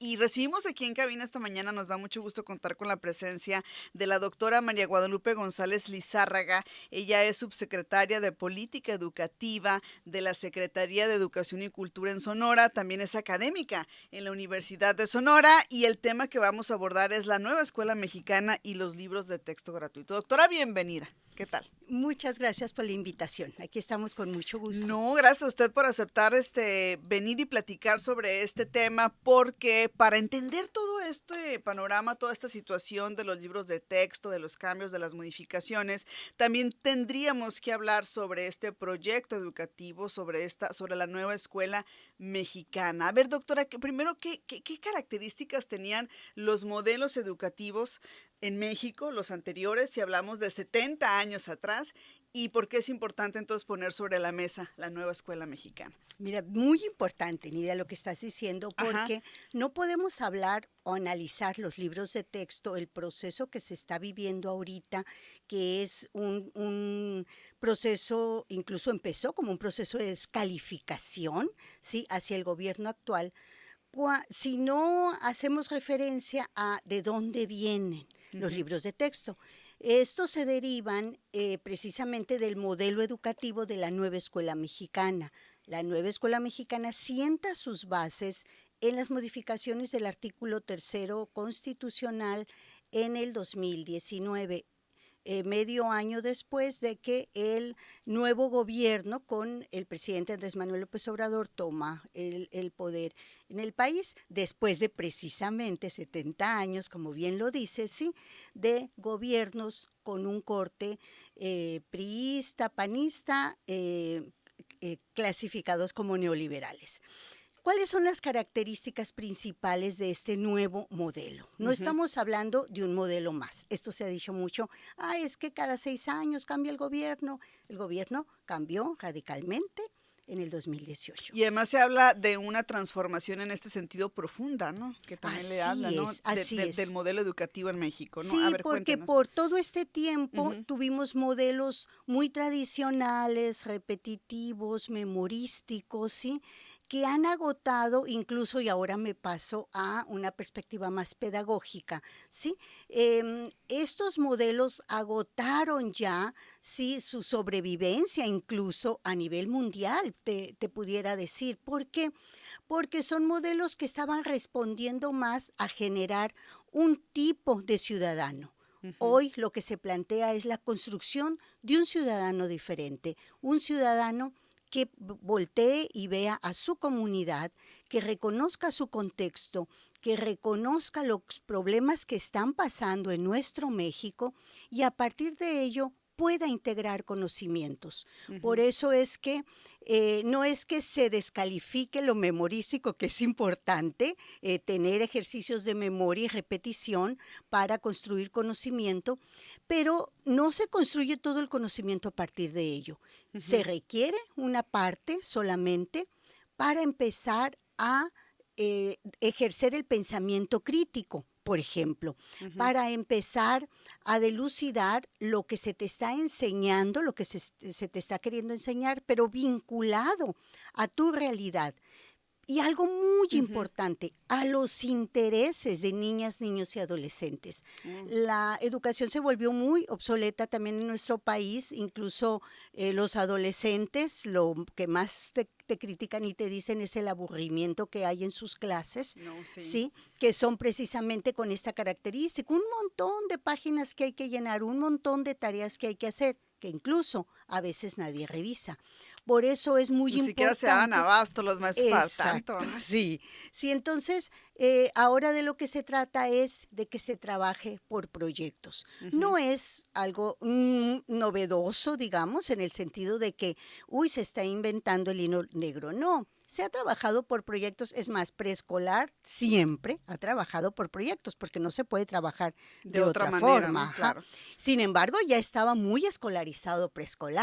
Y recibimos aquí en cabina esta mañana, nos da mucho gusto contar con la presencia de la doctora María Guadalupe González Lizárraga. Ella es subsecretaria de Política Educativa de la Secretaría de Educación y Cultura en Sonora. También es académica en la Universidad de Sonora y el tema que vamos a abordar es la nueva escuela mexicana y los libros de texto gratuito. Doctora, bienvenida. ¿Qué tal? Muchas gracias por la invitación. Aquí estamos con mucho gusto. No, gracias a usted por aceptar venir y platicar sobre este tema, porque para entender todo este panorama, toda esta situación de los libros de texto, de los cambios, de las modificaciones, también tendríamos que hablar sobre este proyecto educativo, sobre la nueva escuela mexicana. A ver, doctora, primero, ¿qué características tenían los modelos educativos en México, los anteriores, si hablamos de 70 años atrás? ¿Y por qué es importante entonces poner sobre la mesa la nueva escuela mexicana? Mira, muy importante, Nidia, lo que estás diciendo, Ajá. porque no podemos hablar o analizar los libros de texto, el proceso que se está viviendo ahorita, que es un proceso, incluso empezó como un proceso de descalificación, ¿sí?, hacia el gobierno actual, si no hacemos referencia a de dónde vienen los libros de texto. Estos se derivan precisamente del modelo educativo de la nueva escuela mexicana. La nueva escuela mexicana sienta sus bases en las modificaciones del artículo 3º constitucional en el 2019. Medio año después de que el nuevo gobierno con el presidente Andrés Manuel López Obrador toma el poder en el país, después de precisamente 70 años, como bien lo dice, sí, de gobiernos con un corte priista, panista, clasificados como neoliberales. ¿Cuáles son las características principales de este nuevo modelo? No estamos hablando de un modelo más. Esto se ha dicho mucho. Es que cada 6 años cambia el gobierno. El gobierno cambió radicalmente en el 2018. Y además se habla de una transformación en este sentido profunda, ¿no? Que también le habla, ¿no? Así es. Del modelo educativo en México, ¿no? A Sí, ver, porque cuéntenos. por todo este tiempo tuvimos modelos muy tradicionales, repetitivos, memorísticos, ¿sí?, que han agotado incluso, y ahora me paso a una perspectiva más pedagógica, ¿sí? Estos modelos agotaron ya, sí, su sobrevivencia incluso a nivel mundial, te pudiera decir. ¿Por qué? Porque son modelos que estaban respondiendo más a generar un tipo de ciudadano. Hoy lo que se plantea es la construcción de un ciudadano diferente, un ciudadano que voltee y vea a su comunidad, que reconozca su contexto, que reconozca los problemas que están pasando en nuestro México y a partir de ello pueda integrar conocimientos. Por eso es que no es que se descalifique lo memorístico, que es importante, tener ejercicios de memoria y repetición para construir conocimiento, pero no se construye todo el conocimiento a partir de ello. Se requiere una parte solamente para empezar a ejercer el pensamiento crítico, por ejemplo, para empezar a dilucidar lo que se te está enseñando, lo que se te está queriendo enseñar, pero vinculado a tu realidad. Y algo muy importante, a los intereses de niñas, niños y adolescentes. La educación se volvió muy obsoleta también en nuestro país, incluso los adolescentes, lo que más te critican y te dicen es el aburrimiento que hay en sus clases, ¿sí?, que son precisamente con esta característica, un montón de páginas que hay que llenar, un montón de tareas que hay que hacer, que incluso a veces nadie revisa. Por eso es muy Ni importante. siquiera se daban abasto los maestros para tanto, Exacto, ¿no? sí. Sí, entonces, ahora de lo que se trata es de que se trabaje por proyectos. No es algo novedoso, digamos, en el sentido de que, se está inventando el hilo negro. No, se ha trabajado por proyectos. Es más, preescolar siempre ha trabajado por proyectos, porque no se puede trabajar de otra otra manera, forma. ¿no? Claro. Sin embargo, ya estaba muy escolarizado preescolar,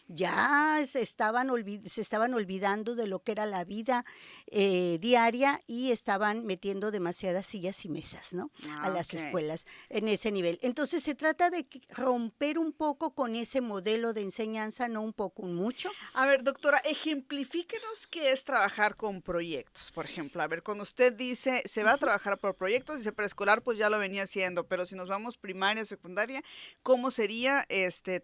ya se estaban olvidando de lo que era la vida diaria y estaban metiendo demasiadas sillas y mesas, ¿no?, a las escuelas en ese nivel. Entonces se trata de romper un poco con ese modelo de enseñanza, no un poco, un mucho. A ver, doctora, ejemplifíquenos qué está trabajar con proyectos, por ejemplo? A ver, cuando usted dice, se va a trabajar por proyectos, dice preescolar, pues ya lo venía haciendo, pero si nos vamos primaria, secundaria, ¿cómo sería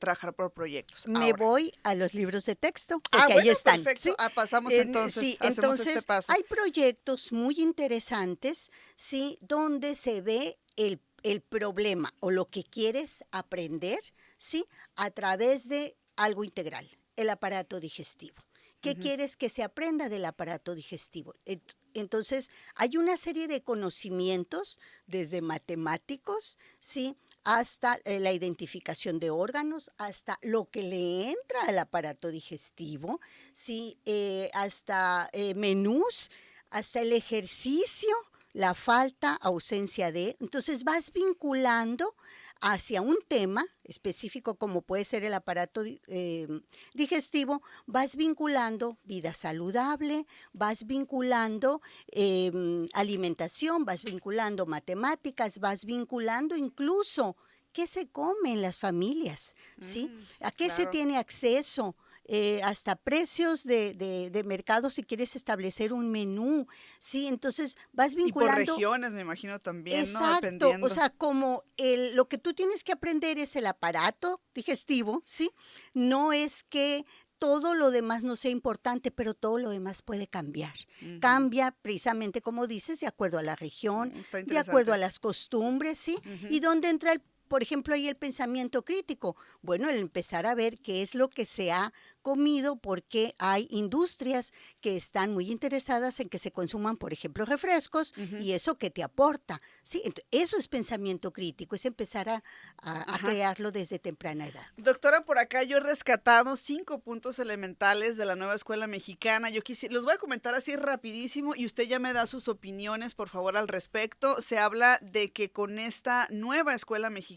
trabajar por proyectos Me ahora? voy a los libros de texto, Ah, porque ahí bueno, están, perfecto. ¿sí? Pasamos entonces, Sí, hacemos este entonces paso. hay proyectos muy interesantes, ¿sí? Donde se ve el problema o lo que quieres aprender, ¿sí? A través de algo integral, el aparato digestivo. ¿Qué Ujú. quieres que se aprenda del aparato digestivo? Entonces, hay una serie de conocimientos, desde matemáticos, ¿sí? Hasta la identificación de órganos, hasta lo que le entra al aparato digestivo, ¿sí? Hasta menús, hasta el ejercicio, la falta, ausencia de. Entonces vas vinculando hacia un tema específico como puede ser el aparato digestivo, vas vinculando vida saludable, vas vinculando alimentación, vas vinculando matemáticas, vas vinculando incluso qué se come en las familias, ¿sí? ¿A qué se Claro. tiene acceso? Hasta precios de mercado si quieres establecer un menú, ¿sí? Entonces vas Y por vinculando. regiones, me imagino también, ¿no? Exacto, o Dependiendo. sea, como lo que tú tienes que aprender es el aparato digestivo, ¿sí? No es que todo lo demás no sea importante, pero todo lo demás puede cambiar. Ujú. Cambia precisamente, como dices, de acuerdo a la región, Está de acuerdo a interesante. las costumbres, ¿sí? Ujú. Y dónde entra por ejemplo, ahí el pensamiento crítico. Bueno, el empezar a ver qué es lo que se ha comido, porque hay industrias que están muy interesadas en que se consuman, por ejemplo, refrescos, Ujú. y eso que te aporta, ¿sí? Eso es pensamiento crítico, es empezar a Ajá. crearlo desde temprana edad. Doctora, por acá yo he rescatado 5 puntos elementales de la nueva escuela mexicana. Los voy a comentar así rapidísimo y usted ya me da sus opiniones, por favor, al respecto. Se habla de que con esta nueva escuela mexicana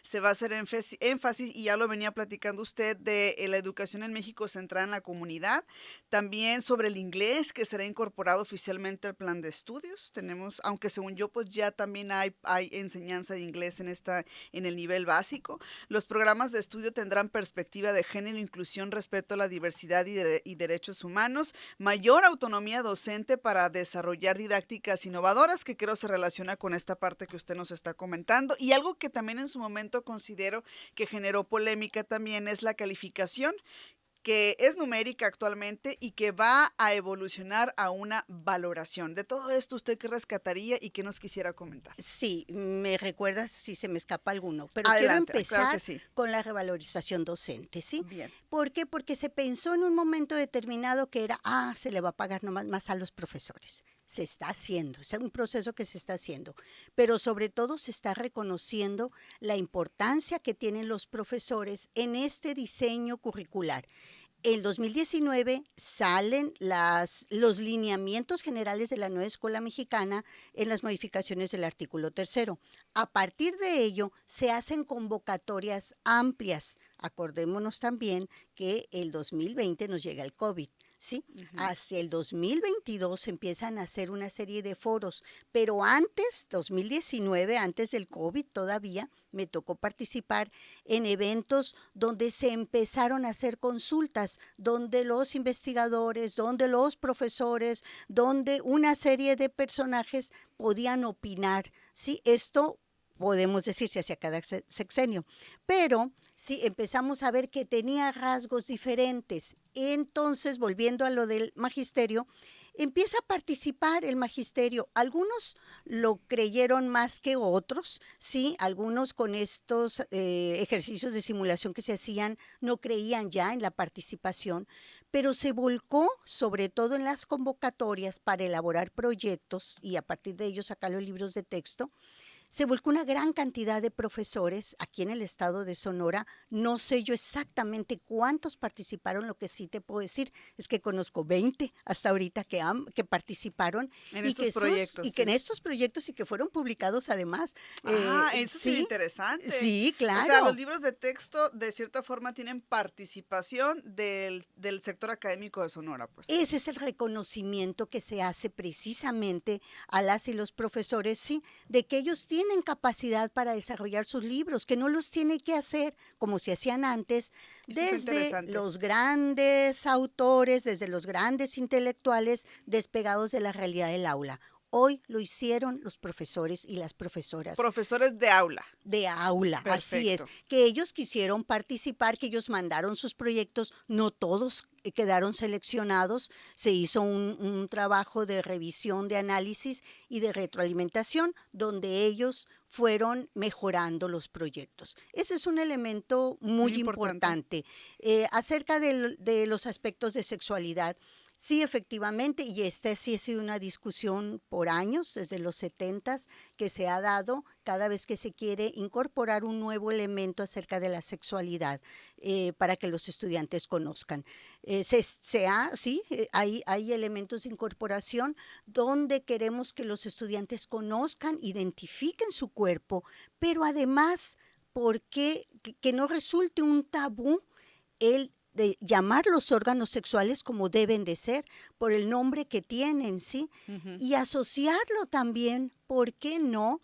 se va a hacer énfasis, y ya lo venía platicando usted, de la educación en México centrada en la comunidad. También sobre el inglés, que será incorporado oficialmente al plan de estudios. Tenemos, aunque según yo, pues ya también hay enseñanza de inglés en el nivel básico. Los programas de estudio tendrán perspectiva de género, inclusión, respeto a la diversidad y derechos humanos, mayor autonomía docente para desarrollar didácticas innovadoras, que creo se relaciona con esta parte que usted nos está comentando. Y algo que también en su momento considero que generó polémica también es la calificación, que es numérica actualmente y que va a evolucionar a una valoración. De todo esto, ¿usted qué rescataría y qué nos quisiera comentar? Sí, me recuerdas si se me escapa alguno, pero quiero Adelante, claro que empezar sí. con la revalorización docente, ¿sí? Bien. ¿Por qué? Porque se pensó en un momento determinado que era, se le va a pagar nomás más a los profesores. Se está haciendo, es un proceso que se está haciendo, pero sobre todo se está reconociendo la importancia que tienen los profesores en este diseño curricular. En 2019 salen los lineamientos generales de la nueva escuela mexicana en las modificaciones del artículo 3º. A partir de ello, se hacen convocatorias amplias. Acordémonos también que el 2020 nos llega el COVID, ¿sí? Ujú. Hacia el 2022 empiezan a hacer una serie de foros, pero antes, 2019, antes del COVID todavía, me tocó participar en eventos donde se empezaron a hacer consultas, donde los investigadores, donde los profesores, donde una serie de personajes podían opinar. Sí, esto podemos decir si hacia cada sexenio, pero sí empezamos a ver que tenía rasgos diferentes. Entonces, volviendo a lo del magisterio, empieza a participar el magisterio. Algunos lo creyeron más que otros, sí, algunos con estos ejercicios de simulación que se hacían no creían ya en la participación, pero se volcó sobre todo en las convocatorias para elaborar proyectos y a partir de ellos sacar los libros de texto. Se volcó una gran cantidad de profesores aquí en el estado de Sonora. No sé yo exactamente cuántos participaron, lo que sí te puedo decir es que conozco 20 hasta ahorita que participaron En y estos proyectos, que en sí. estos proyectos y que fueron publicados además. Eso es Sí, interesante. sí, O sea, los claro. libros de texto de cierta forma tienen participación del sector académico de Sonora, pues. Ese es el reconocimiento que se hace precisamente a las y los profesores, sí, de que ellos tienen capacidad para desarrollar sus libros, que no los tiene que hacer como se hacían antes, Eso es desde interesante. los grandes autores, desde los grandes intelectuales despegados de la realidad del aula. Hoy lo hicieron los profesores y las profesoras Profesores de aula. de aula, así es, Perfecto. que ellos quisieron participar, que ellos mandaron sus proyectos, no todos quedaron seleccionados, se hizo un trabajo de revisión, de análisis y de retroalimentación, donde ellos fueron mejorando los proyectos. Ese es un elemento Muy muy importante. importante. Acerca de los aspectos de sexualidad, sí, efectivamente, y esta sí ha sido una discusión por años, desde los 70s, que se ha dado cada vez que se quiere incorporar un nuevo elemento acerca de la sexualidad para que los estudiantes conozcan. Hay elementos de incorporación donde queremos que los estudiantes conozcan, identifiquen su cuerpo, pero además, que no resulte un tabú el de llamar los órganos sexuales como deben de ser, por el nombre que tienen, ¿sí? Ujú. Y asociarlo también, ¿por qué no?,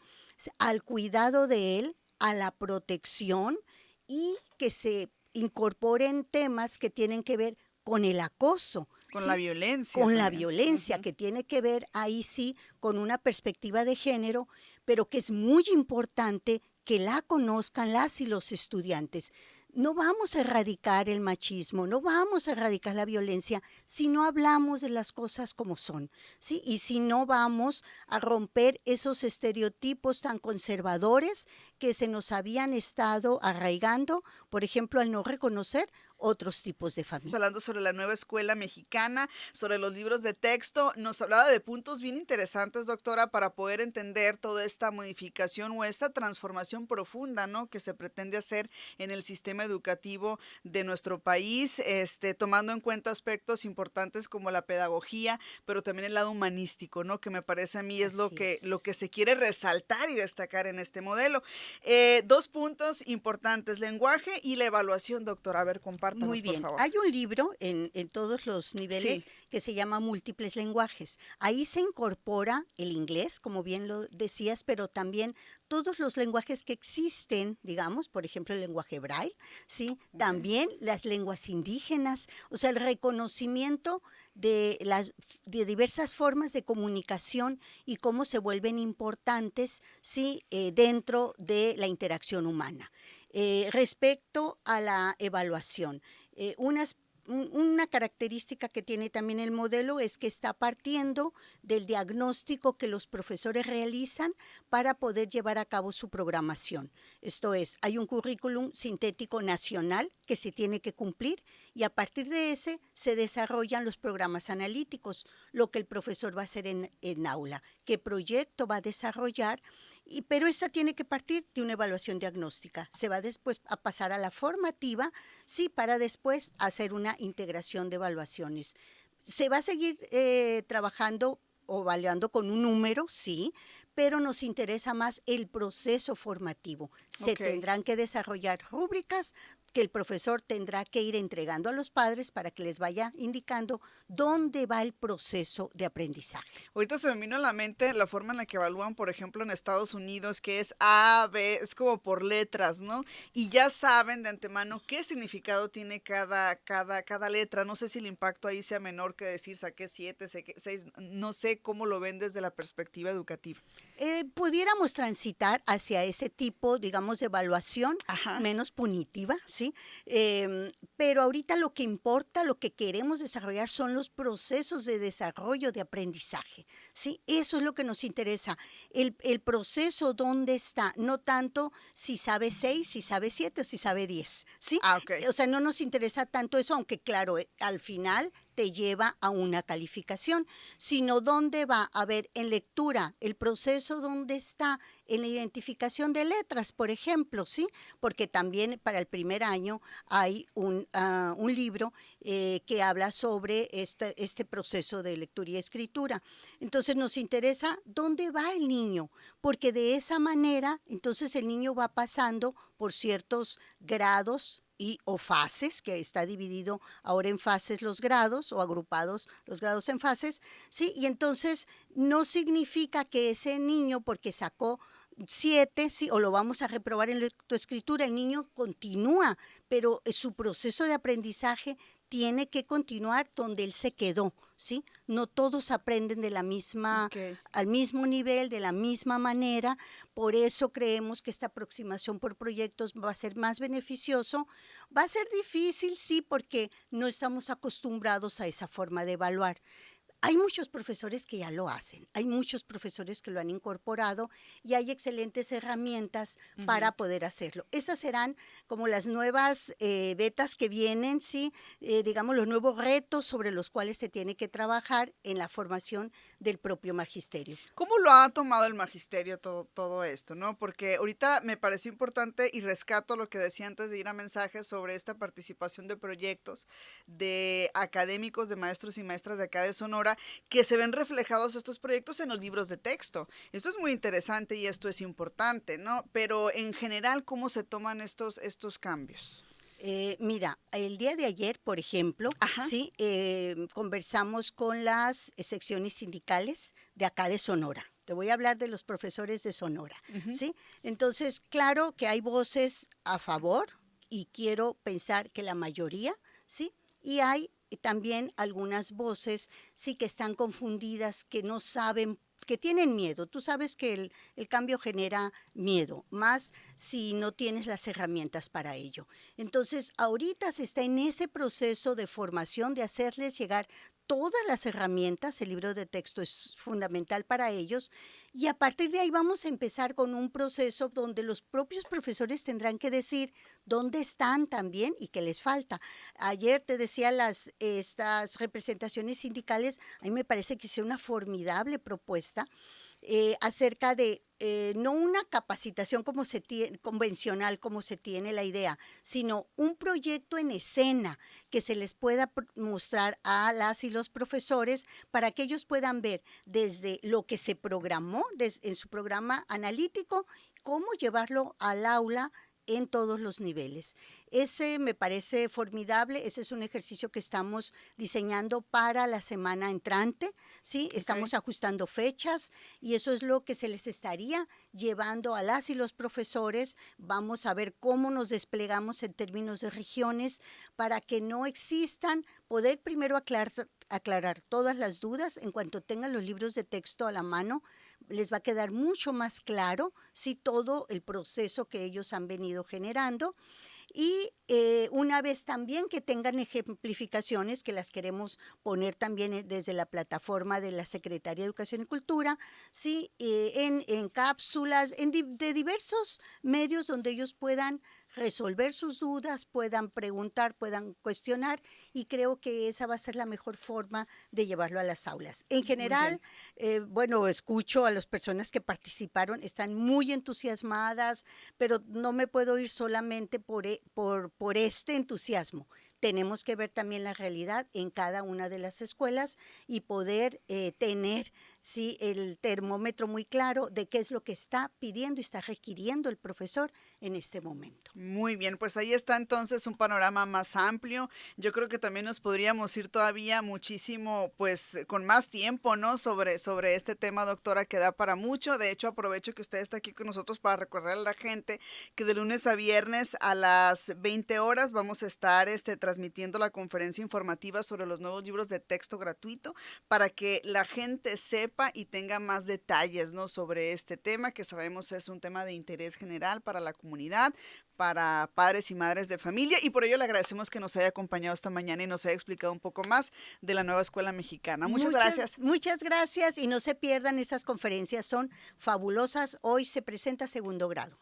al cuidado de él, a la protección y que se incorporen temas que tienen que ver con el acoso, Con ¿sí? la violencia Con la también. violencia, Ujú. que tiene que ver ahí sí con una perspectiva de género, pero que es muy importante que la conozcan las y los estudiantes. No vamos a erradicar el machismo, no vamos a erradicar la violencia si no hablamos de las cosas como son, ¿sí? Y si no vamos a romper esos estereotipos tan conservadores que se nos habían estado arraigando, por ejemplo, al no reconocer otros tipos de familia. Hablando sobre la nueva escuela mexicana, sobre los libros de texto, nos hablaba de puntos bien interesantes, doctora, para poder entender toda esta modificación o esta transformación profunda, ¿no?, que se pretende hacer en el sistema educativo de nuestro país, tomando en cuenta aspectos importantes como la pedagogía, pero también el lado humanístico, ¿no?, que me parece a mí es Así lo que es. se quiere resaltar y destacar en este modelo. Dos puntos importantes, lenguaje y la evaluación, doctora. A ver, Muy compártanos, por bien. favor. Hay un libro en todos los Sí. niveles que se llama Múltiples lenguajes. Ahí se incorpora el inglés, como bien lo decías, pero también todos los lenguajes que existen, digamos, por ejemplo, el lenguaje braille, ¿sí? Ok. También las lenguas indígenas, o sea, el reconocimiento de diversas formas de comunicación y cómo se vuelven importantes, ¿sí? Dentro de la interacción humana. Respecto a la evaluación, una característica que tiene también el modelo es que está partiendo del diagnóstico que los profesores realizan para poder llevar a cabo su programación. Esto es, hay un currículum sintético nacional que se tiene que cumplir y a partir de ese se desarrollan los programas analíticos, lo que el profesor va a hacer en aula, qué proyecto va a desarrollar. Pero esta tiene que partir de una evaluación diagnóstica. Se va después a pasar a la formativa, sí, para después hacer una integración de evaluaciones. Se va a seguir trabajando o evaluando con un número, sí, pero nos interesa más el proceso formativo. Se Ok. tendrán que desarrollar rúbricas que el profesor tendrá que ir entregando a los padres para que les vaya indicando dónde va el proceso de aprendizaje. Ahorita se me vino a la mente la forma en la que evalúan, por ejemplo, en Estados Unidos, que es A, B, es como por letras, ¿no? Y ya saben de antemano qué significado tiene cada letra. No sé si el impacto ahí sea menor que decir saqué 7, saqué 6. No sé cómo lo ven desde la perspectiva educativa. Pudiéramos transitar hacia ese tipo, digamos, de evaluación Ajá. menos punitiva, ¿sí? Pero ahorita lo que importa, lo que queremos desarrollar son los procesos de desarrollo de aprendizaje, ¿sí? Eso es lo que nos interesa. El proceso, ¿dónde está? No tanto si sabe 6, si sabe 7 o si sabe 10, ¿sí? Ah, ok. O sea, no nos interesa tanto eso, aunque claro, al final te lleva a una calificación, sino dónde va. A ver, en lectura, el proceso dónde está, en la identificación de letras, por ejemplo, ¿sí? Porque también para el primer año hay un libro que habla sobre este proceso de lectura y escritura. Entonces nos interesa dónde va el niño, porque de esa manera, entonces el niño va pasando por ciertos grados o fases, que está dividido ahora en fases los grados o agrupados los grados en fases, ¿sí? Y entonces no significa que ese niño, porque sacó 7, sí, o lo vamos a reprobar en lectoescritura, el niño continúa, pero su proceso de aprendizaje tiene que continuar donde él se quedó, ¿sí? No todos aprenden de la misma, Ok. al mismo nivel, de la misma manera, por eso creemos que esta aproximación por proyectos va a ser más beneficioso. Va a ser difícil, sí, porque no estamos acostumbrados a esa forma de evaluar. Hay muchos profesores que ya lo hacen, hay muchos profesores que lo han incorporado y hay excelentes herramientas Ujú. para poder hacerlo. Esas serán como las nuevas betas que vienen, ¿sí? Digamos, los nuevos retos sobre los cuales se tiene que trabajar en la formación del propio magisterio. ¿Cómo lo ha tomado el magisterio todo esto, no? Porque ahorita me pareció importante y rescato lo que decía antes de ir a mensajes sobre esta participación de proyectos de académicos, de maestros y maestras de acá de Sonora, que se ven reflejados estos proyectos en los libros de texto. Esto es muy interesante y esto es importante, ¿no? Pero en general, ¿cómo se toman estos cambios? Mira, el día de ayer, por ejemplo, Ajá. sí, conversamos con las secciones sindicales de acá de Sonora. Te voy a hablar de los profesores de Sonora, Ujú. ¿sí? Entonces, claro que hay voces a favor y quiero pensar que la mayoría, ¿sí? Y hay también algunas voces, sí, que están confundidas, que no saben, que tienen miedo. Tú sabes que el cambio genera miedo, más si no tienes las herramientas para ello. Entonces, ahorita se está en ese proceso de formación, de hacerles llegar todas las herramientas, el libro de texto es fundamental para ellos, y a partir de ahí vamos a empezar con un proceso donde los propios profesores tendrán que decir dónde están también y qué les falta. Ayer te decía estas representaciones sindicales, a mí me parece que es una formidable propuesta acerca de no una capacitación como se tiene, convencional como se tiene la idea, sino un proyecto en escena que se les pueda mostrar a las y los profesores para que ellos puedan ver desde lo que se programó en su programa analítico, cómo llevarlo al aula en todos los niveles. Ese me parece formidable, ese es un ejercicio que estamos diseñando para la semana entrante, ¿sí? Ok. Estamos ajustando fechas y eso es lo que se les estaría llevando a las y los profesores. Vamos a ver cómo nos desplegamos en términos de regiones para que no existan, poder primero aclarar todas las dudas en cuanto tengan los libros de texto a la mano, les va a quedar mucho más claro si todo el proceso que ellos han venido generando y una vez también que tengan ejemplificaciones, que las queremos poner también desde la plataforma de la Secretaría de Educación y Cultura, sí, en cápsulas, de diversos medios donde ellos puedan resolver sus dudas, puedan preguntar, puedan cuestionar y creo que esa va a ser la mejor forma de llevarlo a las aulas. En Muy bien. general, bueno, escucho a las personas que participaron, están muy entusiasmadas, pero no me puedo ir solamente por este entusiasmo. Tenemos que ver también la realidad en cada una de las escuelas y poder tener sí, el termómetro muy claro de qué es lo que está pidiendo y está requiriendo el profesor en este momento. Muy bien, pues ahí está entonces un panorama más amplio. Yo creo que también nos podríamos ir todavía muchísimo, pues con más tiempo, ¿no? Sobre este tema, doctora, que da para mucho. De hecho, aprovecho que usted está aquí con nosotros para recordarle a la gente que de lunes a viernes a las 20 horas vamos a estar transmitiendo la conferencia informativa sobre los nuevos libros de texto gratuito para que la gente sepa y tenga más detalles, ¿no? Sobre este tema que sabemos es un tema de interés general para la comunidad, para padres y madres de familia y por ello le agradecemos que nos haya acompañado esta mañana y nos haya explicado un poco más de la nueva escuela mexicana. Muchas gracias. Muchas gracias y no se pierdan esas conferencias, son fabulosas. Hoy se presenta segundo grado.